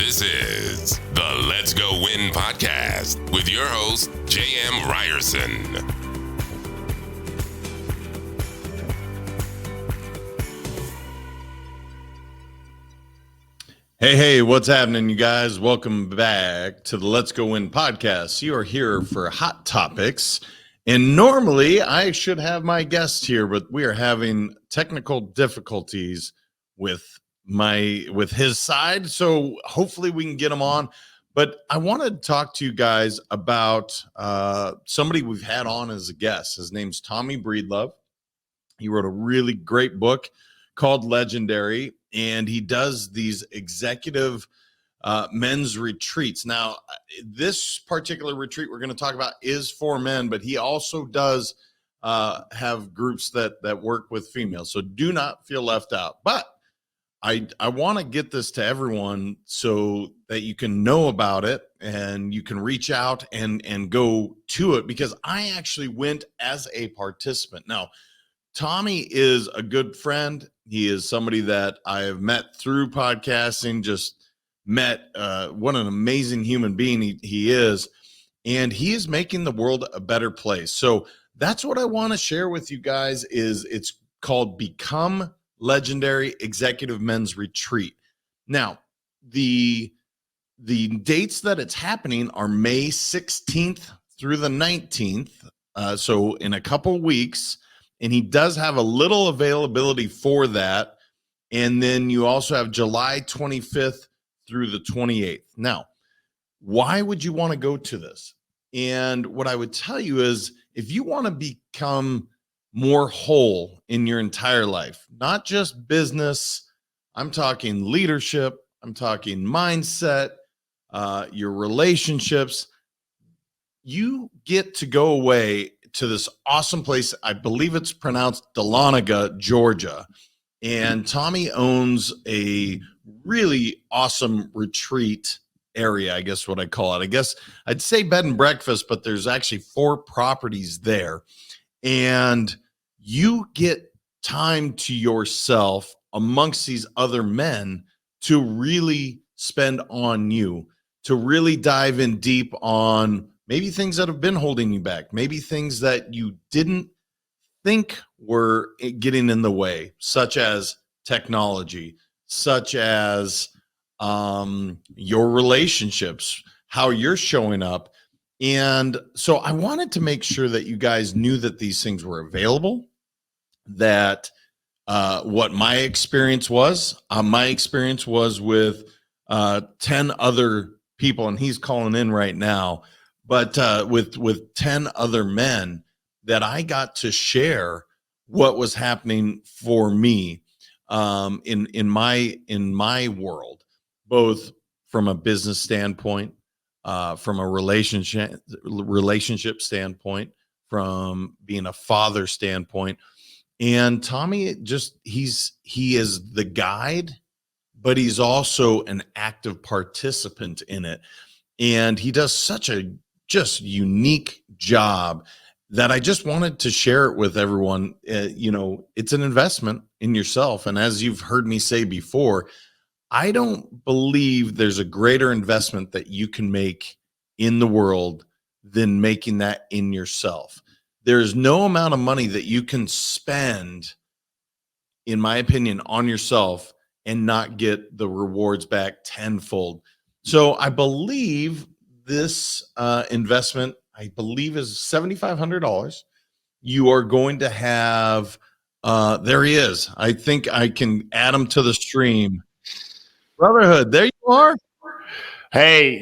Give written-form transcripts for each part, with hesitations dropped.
This is the Let's Go Win podcast with your host, J.M. Ryerson. Hey, what's happening, you guys? Welcome back to the Let's Go Win podcast. You are here for hot topics. And normally I should have my guest here, but we are having technical difficulties with his side. So hopefully we can get him on. But I want to talk to you guys about somebody we've had on as a guest. His name's Tommy Breedlove. He wrote a really great book called Legendary, and he does these executive men's retreats. Now, this particular retreat we're going to talk about is for men, but he also does have groups that work with females. So do not feel left out. But I want to get this to everyone so that you can know about it and you can reach out and go to it, because I actually went as a participant. Now, Tommy is a good friend. He is somebody that I have met through podcasting, just met. What an amazing human being he is. And he is making the world a better place. So that's what I want to share with you guys. It's called Become Legendary Executive Men's Retreat. Now, the dates that it's happening are May 16th through the 19th. So in a couple weeks. And he does have a little availability for that. And then you also have July 25th through the 28th. Now, why would you want to go to this? And what I would tell you is, if you want to become more whole in your entire life, not just business, I'm talking leadership, I'm talking mindset, your relationships, you get to go away to this awesome place. I believe it's pronounced Dahlonega, Georgia. And Tommy owns a really awesome retreat area, I guess what I call it. I guess I'd say bed and breakfast, but there's actually 4 properties there. And you get time to yourself amongst these other men to really spend on you, to really dive in deep on maybe things that have been holding you back, maybe things that you didn't think were getting in the way, such as technology, such as your relationships, how you're showing up. And so I wanted to make sure that you guys knew that these things were available, that what my experience was with 10 other people, and he's calling in right now. But with 10 other men that I got to share what was happening for me in my world, both from a business standpoint, from a relationship standpoint, from being a father standpoint. And Tommy he is the guide, but he's also an active participant in it. And he does such a just unique job that I just wanted to share it with everyone. It's an investment in yourself. And as you've heard me say before, I don't believe there's a greater investment that you can make in the world than making that in yourself. There's no amount of money that you can spend, in my opinion, on yourself and not get the rewards back tenfold. So I believe this investment, is $7,500. You are going to have, there he is. I think I can add him to the stream. Brotherhood, there you are. Hey,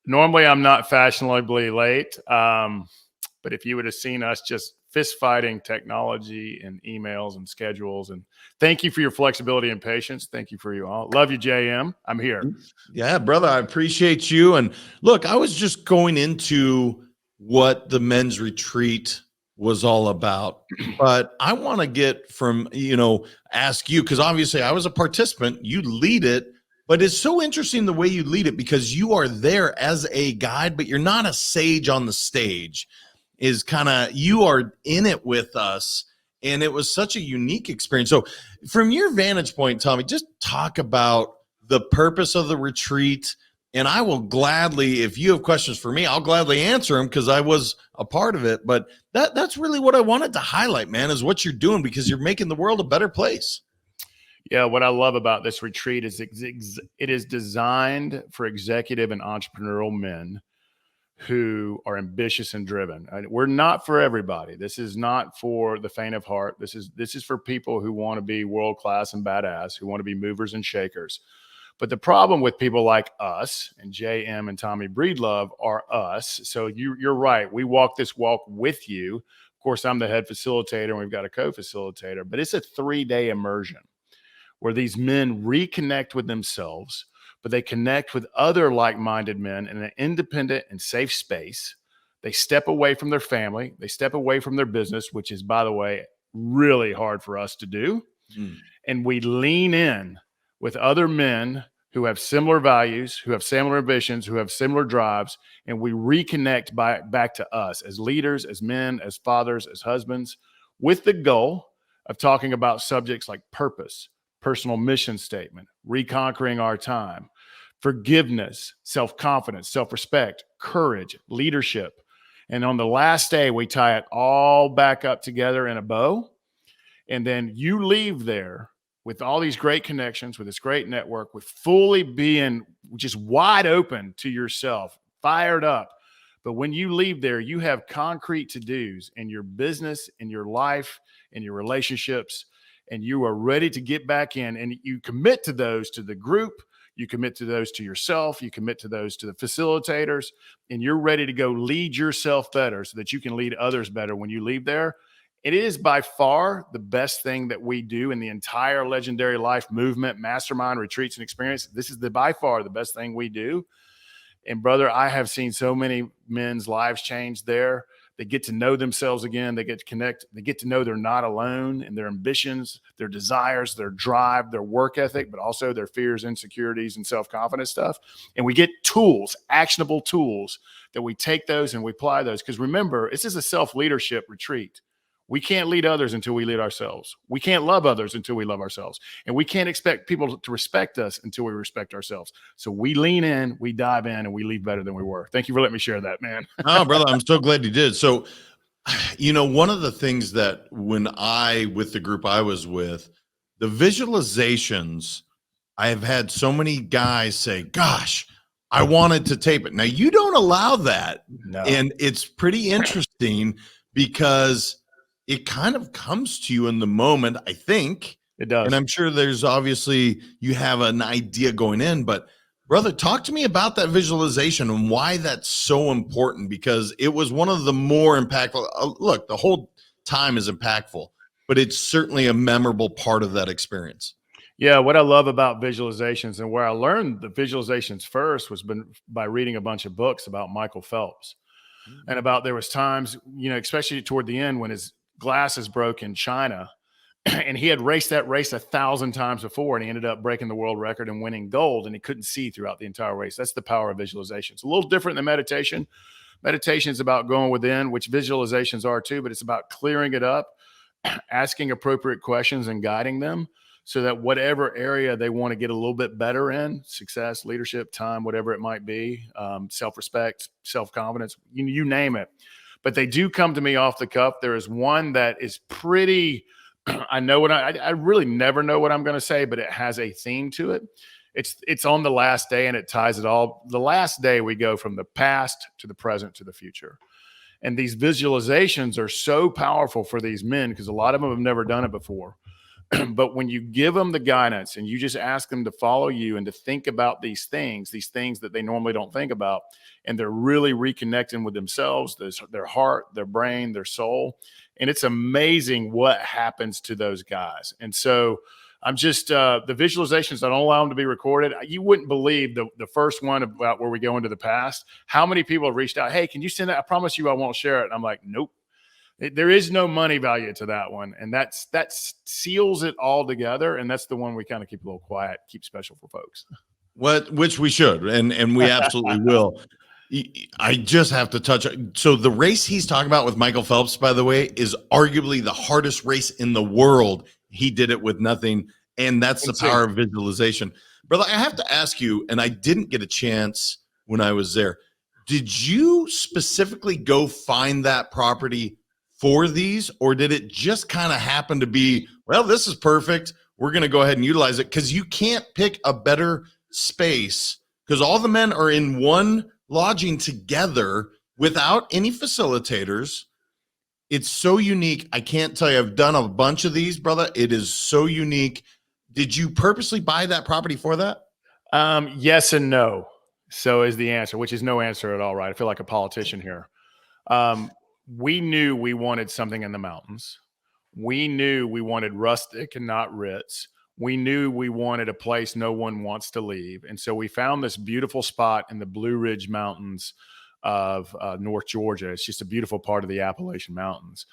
normally I'm not fashionably late, but if you would have seen us just fist fighting technology and emails and schedules, and thank you for your flexibility and patience. Thank you for you all. Love you, JM. I'm here. Yeah, brother, I appreciate you. And look, I was just going into what the men's retreat was all about, but I want to get from, ask you, because obviously I was a participant, you lead it, but it's so interesting the way you lead it, because you are there as a guide, but you're not a sage on the stage. Is kind of, you are in it with us, and it was such a unique experience. So from your vantage point, Tommy, just talk about the purpose of the retreat. And I will gladly, if you have questions for me, I'll gladly answer them because I was a part of it. But that's really what I wanted to highlight, man, is what you're doing, because you're making the world a better place. Yeah, what I love about this retreat is it is designed for executive and entrepreneurial men who are ambitious and driven. We're not for everybody. This is not for the faint of heart. This is for people who want to be world class and badass, who want to be movers and shakers. But the problem with people like us and JM and Tommy Breedlove are us. So you're right. We walk this walk with you. Of course, I'm the head facilitator and we've got a co-facilitator, but it's a 3-day immersion where these men reconnect with themselves, but they connect with other like-minded men in an independent and safe space. They step away from their family. They step away from their business, which is, by the way, really hard for us to do. And we lean in with other men who have similar values, who have similar ambitions, who have similar drives, and we reconnect back to us as leaders, as men, as fathers, as husbands, with the goal of talking about subjects like purpose, personal mission statement, reconquering our time, forgiveness, self-confidence, self-respect, courage, leadership. And on the last day, we tie it all back up together in a bow. And then you leave there with all these great connections, with this great network, with fully being just wide open to yourself, fired up. But when you leave there, you have concrete to-dos in your business, in your life, in your relationships, and you are ready to get back in, and you commit to those to the group, you commit to those to yourself, you commit to those to the facilitators, and you're ready to go lead yourself better so that you can lead others better when you leave there. It is by far the best thing that we do in the entire Legendary Life movement, Mastermind, retreats, and experience. This is by far the best thing we do. And brother, I have seen so many men's lives change there. They get to know themselves again. They get to connect. They get to know they're not alone in their ambitions, their desires, their drive, their work ethic, but also their fears, insecurities, and self-confidence stuff. And we get tools, actionable tools, that we take those and we apply those. Because remember, this is a self-leadership retreat. We can't lead others until we lead ourselves. We can't love others until we love ourselves. And we can't expect people to respect us until we respect ourselves. So we lean in, we dive in, and we leave better than we were. Thank you for letting me share that, man. Oh, brother, I'm so glad you did. So, one of the things that with the group I was with, the visualizations, I have had so many guys say, gosh, I wanted to tape it. Now, you don't allow that. No. And it's pretty interesting because it kind of comes to you in the moment, I think. It does. And I'm sure there's obviously, you have an idea going in, but brother, talk to me about that visualization and why that's so important, because it was one of the more impactful. Look, the whole time is impactful, but it's certainly a memorable part of that experience. Yeah, what I love about visualizations, and where I learned the visualizations first was by reading a bunch of books about Michael Phelps. And about, there was times, especially toward the end when his glasses broke in China, and he had raced that race 1,000 times before, and he ended up breaking the world record and winning gold, and he couldn't see throughout the entire race. That's the power of visualization. It's a little different than meditation. Meditation is about going within, which visualizations are too, but it's about clearing it up, asking appropriate questions and guiding them so that whatever area they want to get a little bit better in, success, leadership, time, whatever it might be, self-respect, self-confidence, you name it. But they do come to me off the cuff. There is one that is pretty, I really never know what I'm going to say, but it has a theme to it. It's on the last day, and it ties it all. The last day we go from the past to the present to the future. And these visualizations are so powerful for these men because a lot of them have never done it before. But when you give them the guidance and you just ask them to follow you and to think about these things that they normally don't think about, and they're really reconnecting with themselves, their heart, their brain, their soul. And it's amazing what happens to those guys. And so I'm just, the visualizations, I don't allow them to be recorded. You wouldn't believe the first one about where we go into the past, how many people have reached out, hey, can you send that? I promise you I won't share it. And I'm like, nope. There is no money value to that one. And that seals it all together. And that's the one we kind of keep a little quiet, keep special for folks. Which we should, and we absolutely will. I just have to touch. So the race he's talking about with Michael Phelps, by the way, is arguably the hardest race in the world. He did it with nothing. And that's the power of visualization. Brother, I have to ask you, and I didn't get a chance when I was there. Did you specifically go find that property for these, or did it just kind of happen to be, well, this is perfect, we're going to go ahead and utilize it? Because you can't pick a better space because all the men are in one lodging together without any facilitators. It's so unique. I can't tell you. I've done a bunch of these, brother. It is so unique. Did you purposely buy that property for that? Yes and no. So is the answer, which is no answer at all, right? I feel like a politician here. We knew we wanted something in the mountains. We knew we wanted rustic and not Ritz. We knew we wanted a place no one wants to leave. And so we found this beautiful spot in the Blue Ridge Mountains of North Georgia. It's just a beautiful part of the Appalachian Mountains.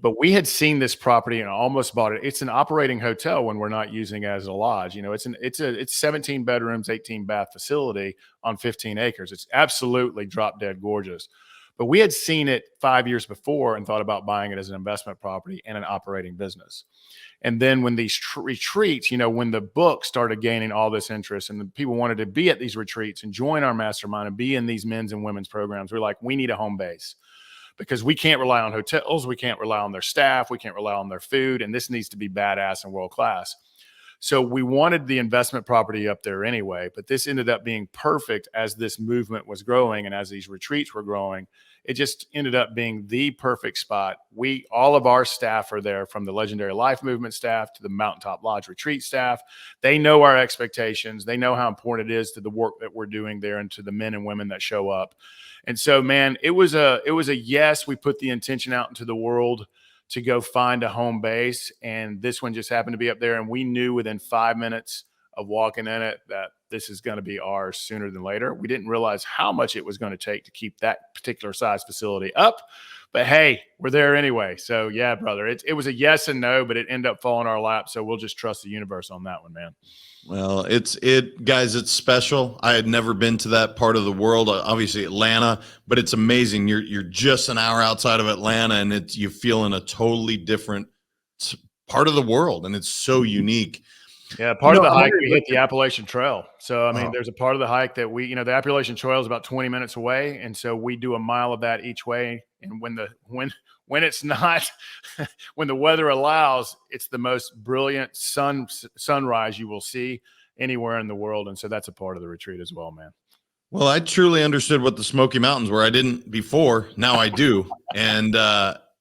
But we had seen this property and almost bought it. It's an operating hotel when we're not using it as a lodge. You know, it's 17 bedrooms, 18 bath facility on 15 acres. It's absolutely drop dead gorgeous. But we had seen it 5 years before and thought about buying it as an investment property and an operating business. And then when these retreats, you know, when the book started gaining all this interest and the people wanted to be at these retreats and join our mastermind and be in these men's and women's programs, we're like, we need a home base because we can't rely on hotels. We can't rely on their staff. We can't rely on their food. And this needs to be badass and world class. So we wanted the investment property up there anyway, but this ended up being perfect as this movement was growing and as these retreats were growing. It just ended up being the perfect spot. All of our staff are there, from the Legendary Life Movement staff to the Mountaintop Lodge retreat staff. They know our expectations. They know how important it is to the work that we're doing there and to the men and women that show up. And so, man, it was a yes. We put the intention out into the world to go find a home base, and this one just happened to be up there. And we knew within 5 minutes of walking in it that this is going to be ours sooner than later. We didn't realize how much it was going to take to keep that particular size facility up, but hey, we're there anyway. So yeah, brother, it was a yes and no, but it ended up falling in our lap. So we'll just trust the universe on that one, man. Well, guys, it's special. I had never been to that part of the world, obviously Atlanta, but it's amazing. You're just an hour outside of Atlanta, and you feel in a totally different part of the world, and it's so unique. Yeah, part of the hike, we hit the Appalachian Trail. So, I mean, there's a part of the hike that the Appalachian Trail is about 20 minutes away. And so we do a mile of that each way. And when it's not, when the weather allows, it's the most brilliant sunrise you will see anywhere in the world. And so that's a part of the retreat as well, man. Well, I truly understood what the Smoky Mountains were. I didn't before. Now I do. And,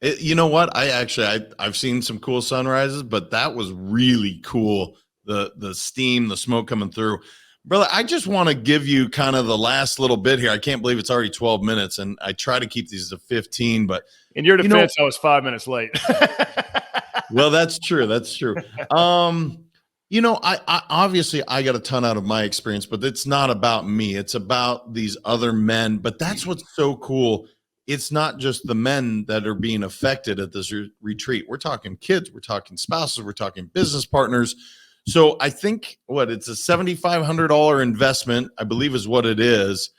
you know what? I've seen some cool sunrises, but that was really cool. The steam, the smoke coming through. Brother, I just want to give you kind of the last little bit here. I can't believe it's already 12 minutes, and I try to keep these to 15, but in your defense, I was 5 minutes late. Well, that's true. That's true. I obviously I got a ton out of my experience, but it's not about me. It's about these other men. But that's what's so cool. It's not just the men that are being affected at this retreat. We're talking kids, we're talking spouses, we're talking business partners. So I think it's a $7,500 investment, I believe is what it is.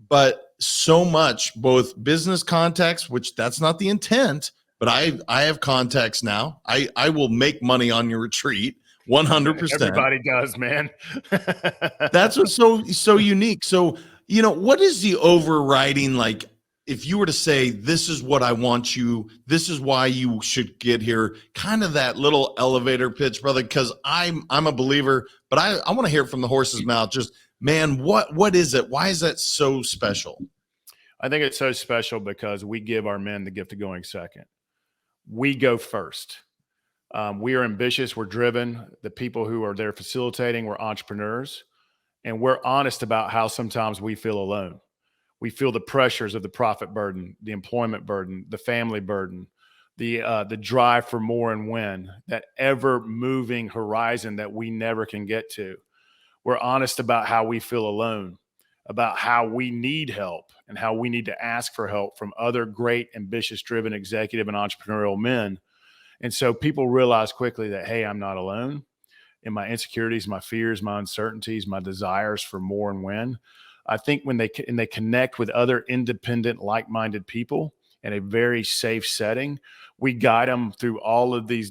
But so much, both business contacts, which that's not the intent, but I have contacts now. I will make money on your retreat. 100%. Everybody does, man. That's what's so unique. So, what is the overriding, like, if you were to say, this is what I want you, this is why you should get here, kind of that little elevator pitch, brother, because I'm a believer, but I want to hear it from the horse's mouth. Just, man, what is it? Why is that so special? I think it's so special because we give our men the gift of going second. We go first. We are ambitious. We're driven. The people who are there facilitating, we're entrepreneurs, and we're honest about how sometimes we feel alone. We feel the pressures of the profit burden, the employment burden, the family burden, the drive for more and win, that ever moving horizon that we never can get to. We're honest about how we feel alone, about how we need help and how we need to ask for help from other great, ambitious, driven executive and entrepreneurial men. And so people realize quickly that, hey, I'm not alone in my insecurities, my fears, my uncertainties, my desires for more and win. I think when they connect with other independent, like-minded people in a very safe setting. We guide them through all of these,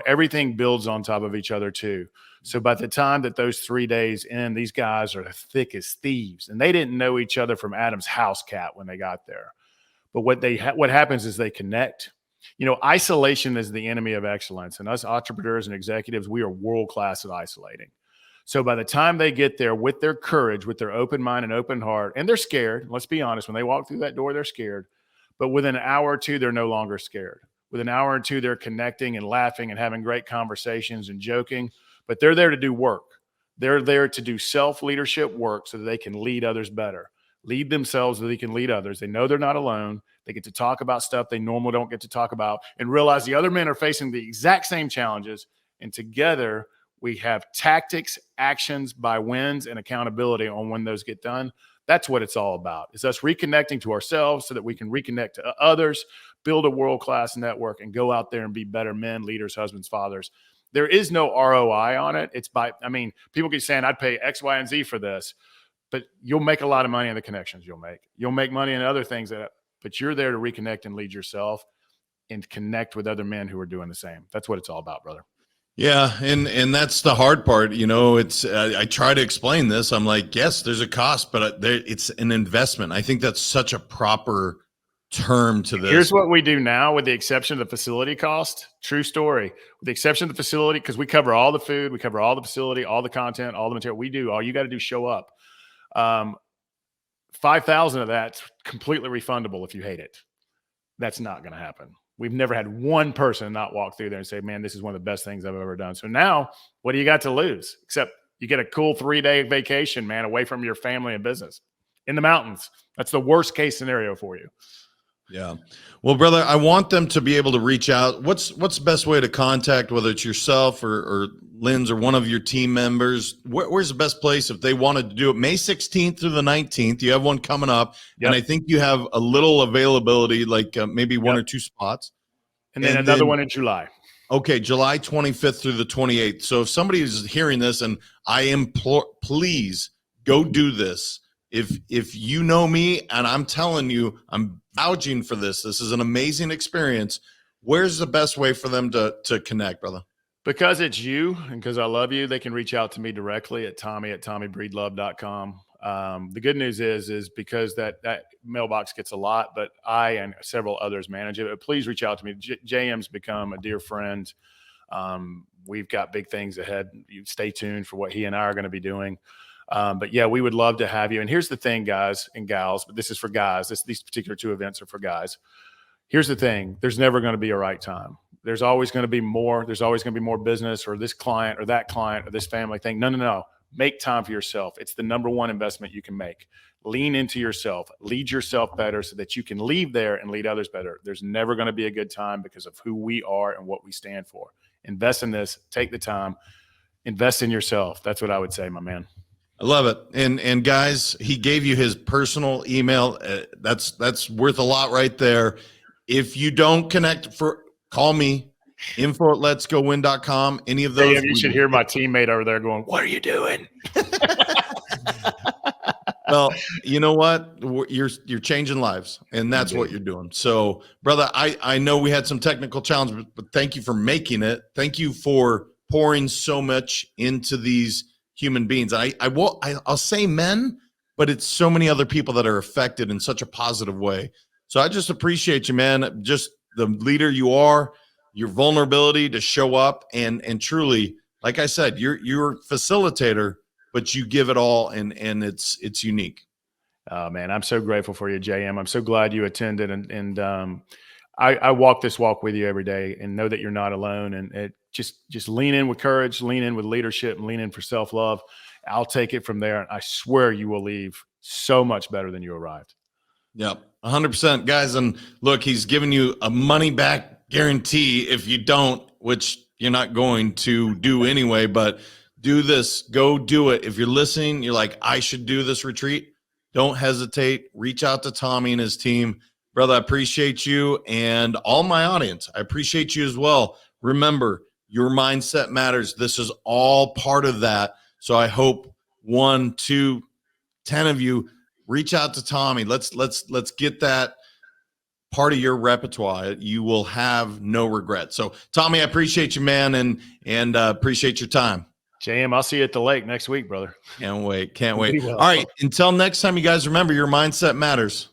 everything builds on top of each other too. So by the time that those 3 days end, these guys are as thick as thieves, and they didn't know each other from Adam's house cat when they got there. But what happens is they connect. Isolation is the enemy of excellence, and us entrepreneurs and executives, we are world-class at isolating. So by the time they get there with their courage, with their open mind and open heart, and they're scared, let's be honest, when they walk through that door, they're scared. But within an hour or two, they're no longer scared. Within an hour or two, they're connecting and laughing and having great conversations and joking. But they're there to do work. They're there to do self-leadership work so that they can lead others better, lead themselves so they can lead others. They know they're not alone. They get to talk about stuff they normally don't get to talk about and realize the other men are facing the exact same challenges. And together we have tactics, actions by wins, and accountability on when those get done. That's what it's all about. It's us reconnecting to ourselves so that we can reconnect to others, build a world-class network, and go out there and be better men, leaders, husbands, fathers. There is no ROI on it. People keep saying I'd pay X, Y, and Z for this, but you'll make a lot of money in the connections you'll make. You'll make money in other things, but you're there to reconnect and lead yourself and connect with other men who are doing the same. That's what it's all about, brother. Yeah, and that's the hard part. It's I try to explain this. I'm like, yes, there's a cost, but it's an investment. I think that's such a proper term to this. Here's what we do now, with the exception of the facility cost. True story. With the exception of the facility, because we cover all the food, we cover all the facility, all the content, all the material. We do. All you got to do is show up. 5,000 of that's completely refundable if you hate it. That's not going to happen. We've never had one person not walk through there and say, man, this is one of the best things I've ever done. So now what do you got to lose? Except you get a cool 3-day vacation, man, away from your family and business in the mountains. That's the worst case scenario for you. Yeah. Well, brother, I want them to be able to reach out. What's the best way to contact, whether it's yourself or Lynn's or one of your team members? Where's the best place if they wanted to do it? May 16th through the 19th. You have one coming up. Yep. And I think you have a little availability, like maybe one or two spots. And then another one in July. Okay, July 25th through the 28th. So if somebody is hearing this, and I implore, please go do this. If you know me and I'm telling you, I'm vouching for this. This is an amazing experience. Where's the best way for them to connect, brother? Because it's you and because I love you, they can reach out to me directly at Tommy@TommyBreedlove.com. The good news is because that mailbox gets a lot, but I and several others manage it. But please reach out to me. JM's become a dear friend. We've got big things ahead. You stay tuned for what he and I are going to be doing. But yeah, we would love to have you. And here's the thing, guys and gals, but this is for guys. These particular two events are for guys. Here's the thing. There's never going to be a right time. There's always going to be more. There's always going to be more business or this client or that client or this family thing. No. Make time for yourself. It's the number one investment you can make. Lean into yourself. Lead yourself better so that you can leave there and lead others better. There's never going to be a good time because of who we are and what we stand for. Invest in this. Take the time. Invest in yourself. That's what I would say, my man. I love it. And guys, he gave you his personal email. That's worth a lot right there. If you don't connect, call me, info@letsgowin.com. Any of those. Hey, you should hear my teammate over there going, what are you doing? Well, you know what? You're changing lives, and that's what you're doing. So, brother, I know we had some technical challenges, but thank you for making it. Thank you for pouring so much into these human beings. I'll say men, but it's so many other people that are affected in such a positive way. So I just appreciate you, man. Just the leader you are, your vulnerability to show up and truly, like I said, you're a facilitator, but you give it all and it's unique. Oh man, I'm so grateful for you, JM. I'm so glad you attended and I walk this walk with you every day and know that you're not alone. And it just lean in with courage, lean in with leadership, and lean in for self-love. I'll take it from there. And I swear you will leave so much better than you arrived. Yep. 100%, guys. And look, he's giving you a money back guarantee if you don't, which you're not going to do anyway, but do this, go do it. If you're listening, you're like, I should do this retreat. Don't hesitate. Reach out to Tommy and his team. Brother, I appreciate you and all my audience. I appreciate you as well. Remember, your mindset matters. This is all part of that. So I hope 1, 2, 10 of you reach out to Tommy. Let's get that part of your repertoire, you will have no regret. So, Tommy, I appreciate you, man, and appreciate your time. JM, I'll see you at the lake next week, brother. Can't wait. Can't wait. Well. All right. Until next time, you guys remember your mindset matters.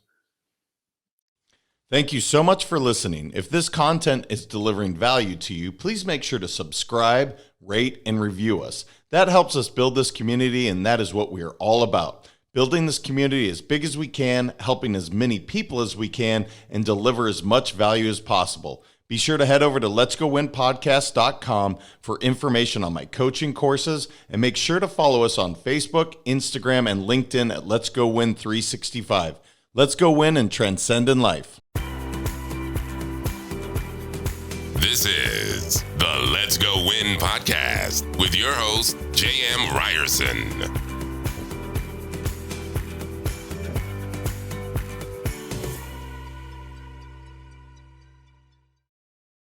Thank you so much for listening. If this content is delivering value to you, please make sure to subscribe, rate, and review us. That helps us build this community, and that is what we are all about. Building this community as big as we can, helping as many people as we can, and deliver as much value as possible. Be sure to head over to letsgowinpodcast.com for information on my coaching courses, and make sure to follow us on Facebook, Instagram, and LinkedIn at Let's Go Win 365. Let's go win and transcend in life. This is the Let's Go Win podcast with your host, J.M. Ryerson.